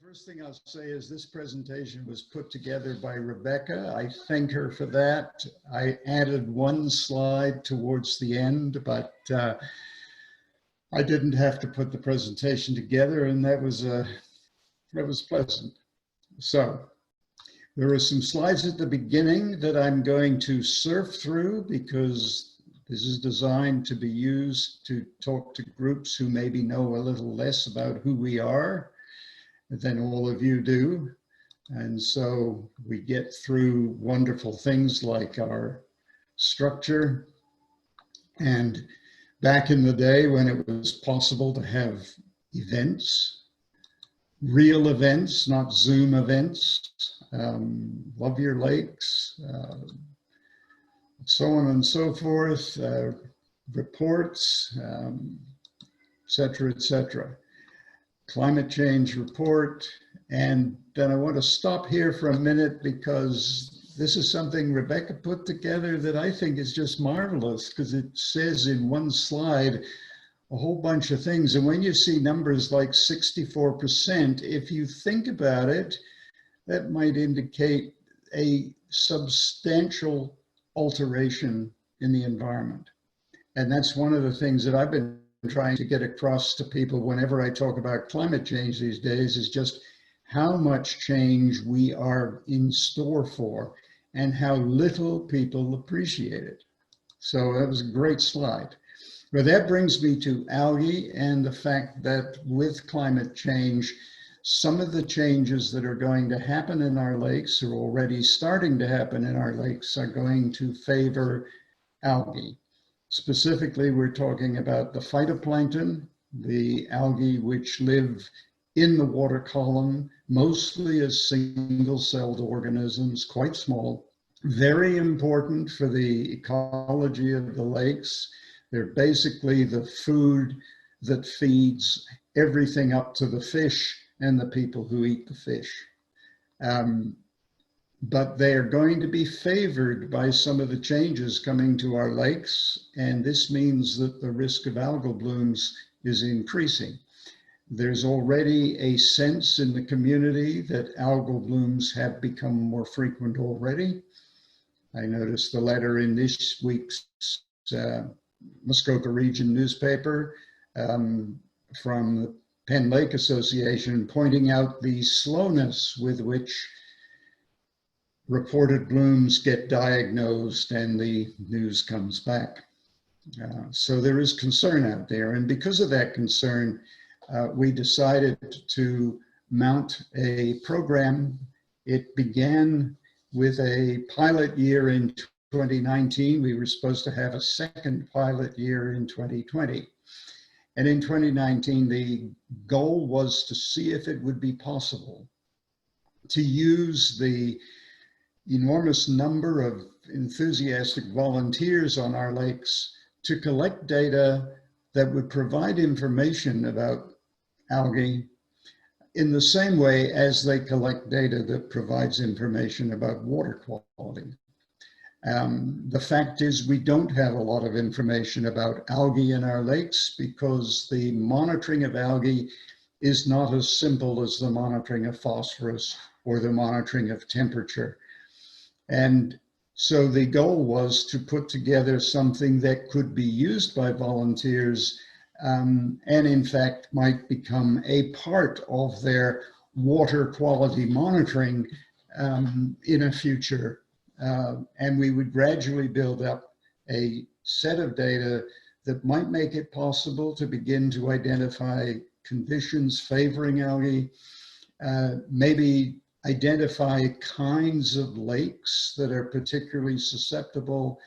First thing I'll say is this presentation was put together by Rebecca. I thank her for that. I added one slide towards the end, but I didn't have to put the presentation together, and that was pleasant. So there are some slides at the beginning that I'm going to surf through because this is designed to be used to talk to groups who maybe know a little less about who we are than all of you do. And so we get through wonderful things like our structure. And back in the day when it was possible to have events, real events, not Zoom events, love your lakes, so on and so forth, reports, et cetera, climate change report. And then I want to stop here for a minute because this is something Rebecca put together that I think is just marvelous, because it says in one slide a whole bunch of things. And when you see numbers like 64%, if you think about it, that might indicate a substantial alteration in the environment. And that's one of the things that I've been trying to get across to people whenever I talk about climate change these days, is just how much change we are in store for and how little people appreciate it. So that was a great slide. But that brings me to algae and the fact that with climate change, some of the changes that are going to happen in our lakes, or already starting to happen in our lakes, are going to favor algae. Specifically, we're talking about the phytoplankton, the algae which live in the water column, mostly as single-celled organisms, quite small, very important for the ecology of the lakes. They're basically the food that feeds everything up to the fish and the people who eat the fish. But they are going to be favored by some of the changes coming to our lakes, and this means that the risk of algal blooms is increasing. There's already a sense in the community that algal blooms have become more frequent already. I noticed the letter in this week's Muskoka Region newspaper from the Penn Lake Association pointing out the slowness with which reported blooms get diagnosed and the news comes back. So there is concern out there. And because of that concern, we decided to mount a program. It began with a pilot year in 2019. We were supposed to have a second pilot year in 2020. And in 2019, the goal was to see if it would be possible to use the enormous number of enthusiastic volunteers on our lakes to collect data that would provide information about algae in the same way as they collect data that provides information about water quality. The fact is we don't have a lot of information about algae in our lakes because the monitoring of algae is not as simple as the monitoring of phosphorus or the monitoring of temperature. And so the goal was to put together something that could be used by volunteers and in fact might become a part of their water quality monitoring in a future. And we would gradually build up a set of data that might make it possible to begin to identify conditions favoring algae, maybe identify kinds of lakes that are particularly susceptible,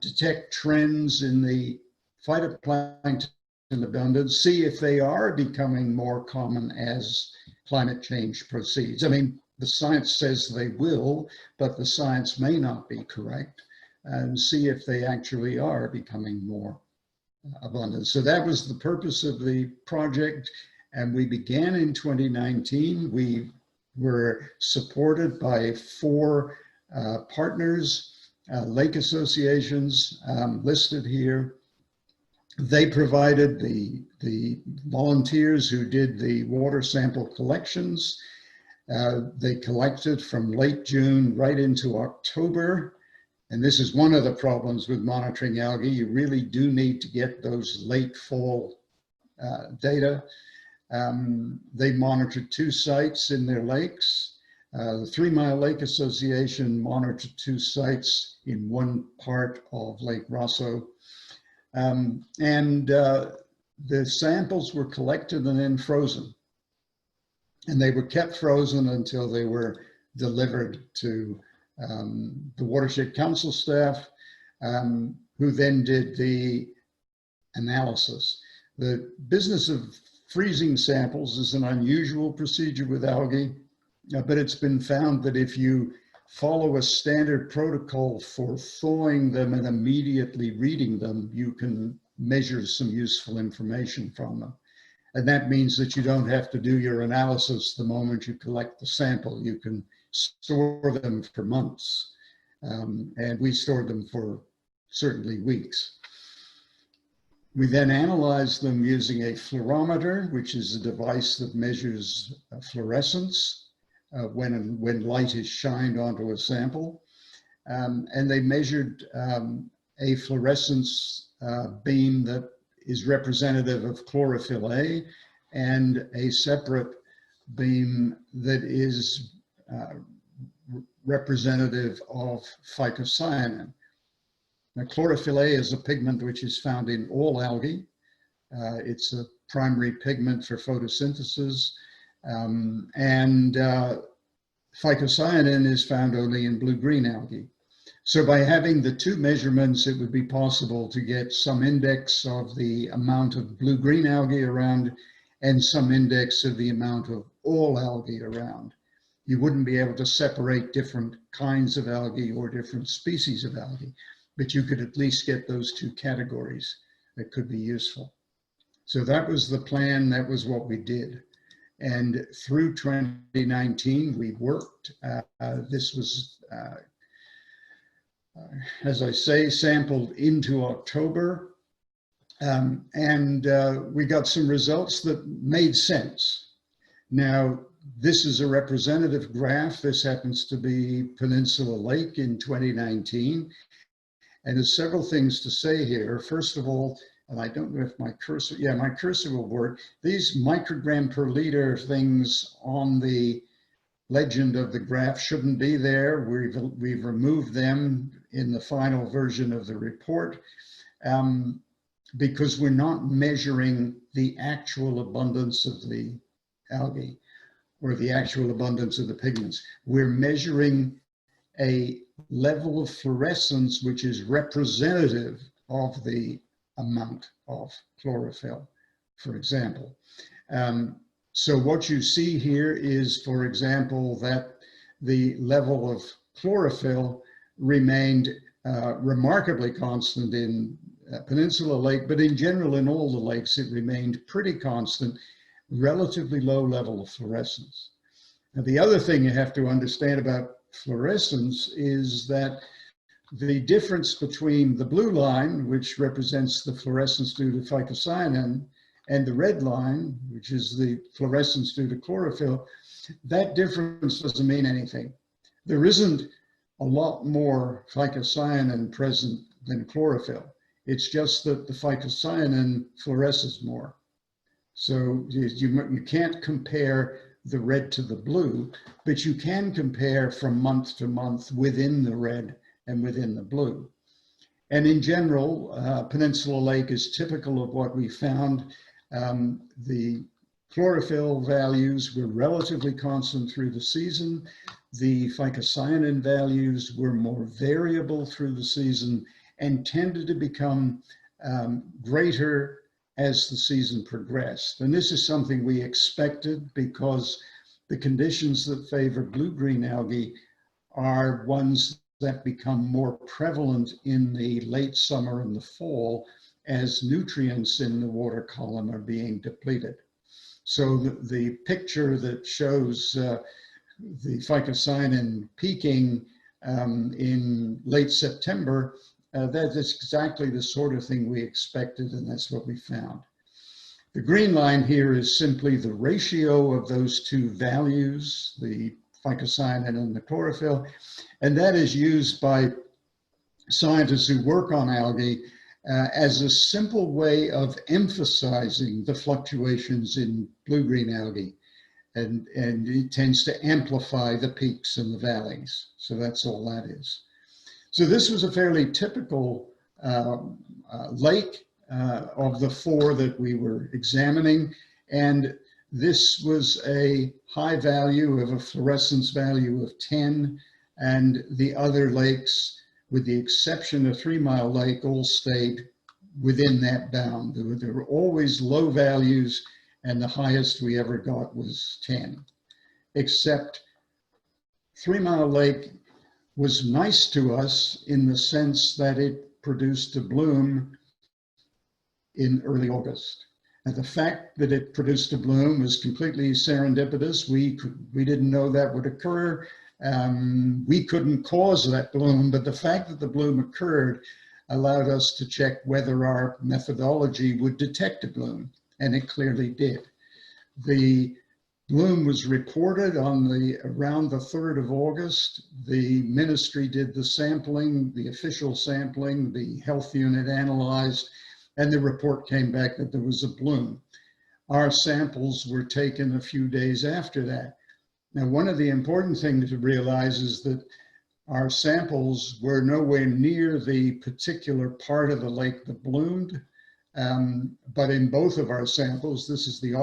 detect trends in the phytoplankton abundance, see if they are becoming more common as climate change proceeds. I mean, the science says they will, but the science may not be correct, and see if they actually are becoming more abundant. So that was the purpose of the project, and we began in 2019. We were supported by 4 partners, lake associations listed here. They provided the volunteers who did the water sample collections. They collected from late June right into October. And this is one of the problems with monitoring algae. You really do need to get those late fall data. They monitored 2 sites in their lakes. The 3 Mile Lake Association monitored 2 sites in one part of Lake Rosso. The samples were collected and then frozen. And they were kept frozen until they were delivered to the Watershed Council staff, who then did the analysis. The business of freezing samples is an unusual procedure with algae, but it's been found that if you follow a standard protocol for thawing them and immediately reading them, you can measure some useful information from them. And that means that you don't have to do your analysis the moment you collect the sample. You can store them for months. And we stored them for certainly weeks. We then analyzed them using a fluorometer, which is a device that measures fluorescence when light is shined onto a sample. And they measured a fluorescence beam that is representative of chlorophyll A, and a separate beam that is representative of phycocyanin. Now, chlorophyll A is a pigment which is found in all algae. It's a primary pigment for photosynthesis, and phycocyanin is found only in blue-green algae. So by having the 2 measurements, it would be possible to get some index of the amount of blue-green algae around and some index of the amount of all algae around. You wouldn't be able to separate different kinds of algae or different species of algae, but you could at least get those 2 categories that could be useful. So that was the plan, that was what we did. And through 2019, we worked. This was, as I say, sampled into October. We got some results that made sense. Now, this is a representative graph. This happens to be Peninsula Lake in 2019. And there's several things to say here. First of all, and I don't know if my cursor, yeah, my cursor will work. These microgram per liter things on the legend of the graph shouldn't be there. We've removed them in the final version of the report because we're not measuring the actual abundance of the algae or the actual abundance of the pigments. We're measuring a level of fluorescence which is representative of the amount of chlorophyll, for example. So what you see here is, for example, that the level of chlorophyll remained remarkably constant in Peninsula Lake, but in general in all the lakes it remained pretty constant, relatively low level of fluorescence. Now, the other thing you have to understand about fluorescence is that the difference between the blue line, which represents the fluorescence due to phycocyanin, and the red line, which is the fluorescence due to chlorophyll, that difference doesn't mean anything. There isn't a lot more phycocyanin present than chlorophyll. It's just that the phycocyanin fluoresces more. So you can't compare the red to the blue, but you can compare from month to month within the red and within the blue. And in general, Peninsula Lake is typical of what we found. The chlorophyll values were relatively constant through the season. The phycocyanin values were more variable through the season and tended to become greater as the season progressed. And this is something we expected because the conditions that favor blue-green algae are ones that become more prevalent in the late summer and the fall as nutrients in the water column are being depleted. So the picture that shows the phycocyanin peaking in late September that is exactly the sort of thing we expected, and that's what we found. The green line here is simply the ratio of those two values, the phycocyanin and the chlorophyll, and that is used by scientists who work on algae as a simple way of emphasizing the fluctuations in blue-green algae. And it tends to amplify the peaks and the valleys. So that's all that is. So this was a fairly typical lake of the 4 that we were examining. And this was a high value of a fluorescence value of 10. And the other lakes, with the exception of 3 Mile Lake, all stayed within that bound. There were always low values, and the highest we ever got was 10. Except 3 Mile Lake was nice to us in the sense that it produced a bloom in early August. And the fact that it produced a bloom was completely serendipitous. We didn't know that would occur. We couldn't cause that bloom, but the fact that the bloom occurred allowed us to check whether our methodology would detect a bloom, and it clearly did. The bloom was reported on around the 3rd of August. The ministry did the sampling, the official sampling, the health unit analyzed, and the report came back that there was a bloom. Our samples were taken a few days after that. Now, one of the important things to realize is that our samples were nowhere near the particular part of the lake that bloomed, but in both of our samples, this is the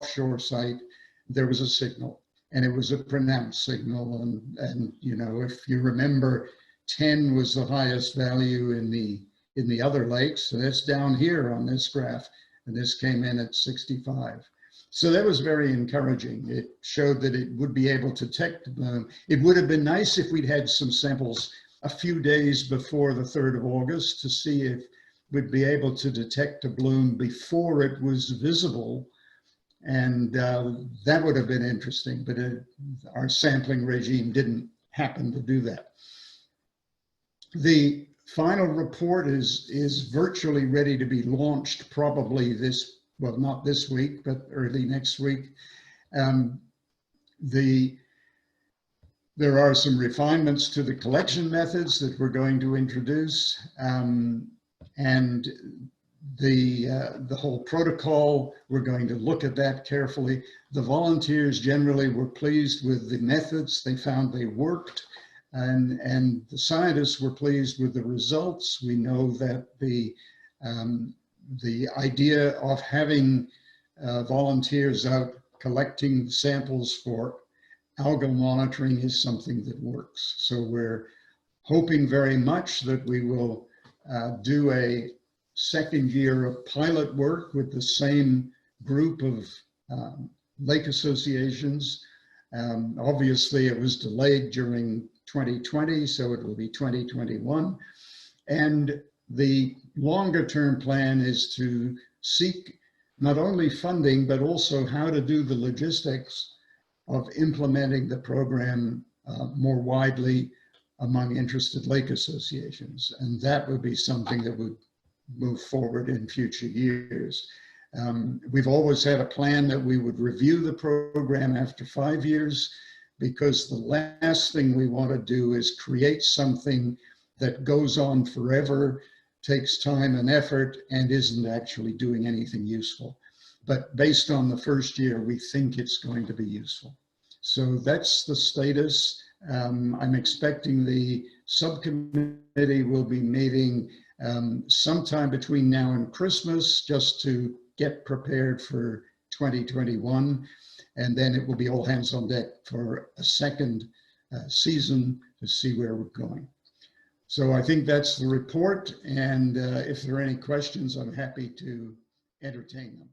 offshore site, there was a signal, and it was a pronounced signal. And you know, if you remember, 10 was the highest value in the other lakes. So that's down here on this graph, and this came in at 65. So that was very encouraging. It showed that it would be able to detect the bloom. It would have been nice if we'd had some samples a few days before the 3rd of August to see if we'd be able to detect a bloom before it was visible. And that would have been interesting, but our sampling regime didn't happen to do that. The final report is virtually ready to be launched probably well, not this week, but early next week. There are some refinements to the collection methods that we're going to introduce, and the whole protocol, we're going to look at that carefully. The volunteers generally were pleased with the methods. They found they worked, and the scientists were pleased with the results. We know that the idea of having volunteers out collecting samples for algal monitoring is something that works. So we're hoping very much that we will do a second year of pilot work with the same group of lake associations. Obviously, it was delayed during 2020, so it will be 2021. And the longer term plan is to seek not only funding, but also how to do the logistics of implementing the program more widely among interested lake associations. And that would be something that would move forward in future years. We've always had a plan that we would review the program after 5 years, because the last thing we want to do is create something that goes on forever, takes time and effort, and isn't actually doing anything useful. But based on the first year, we think it's going to be useful. So that's the status. I'm expecting the subcommittee will be meeting sometime between now and Christmas, just to get prepared for 2021. And then it will be all hands on deck for a second season to see where we're going. So I think that's the report. And if there are any questions, I'm happy to entertain them.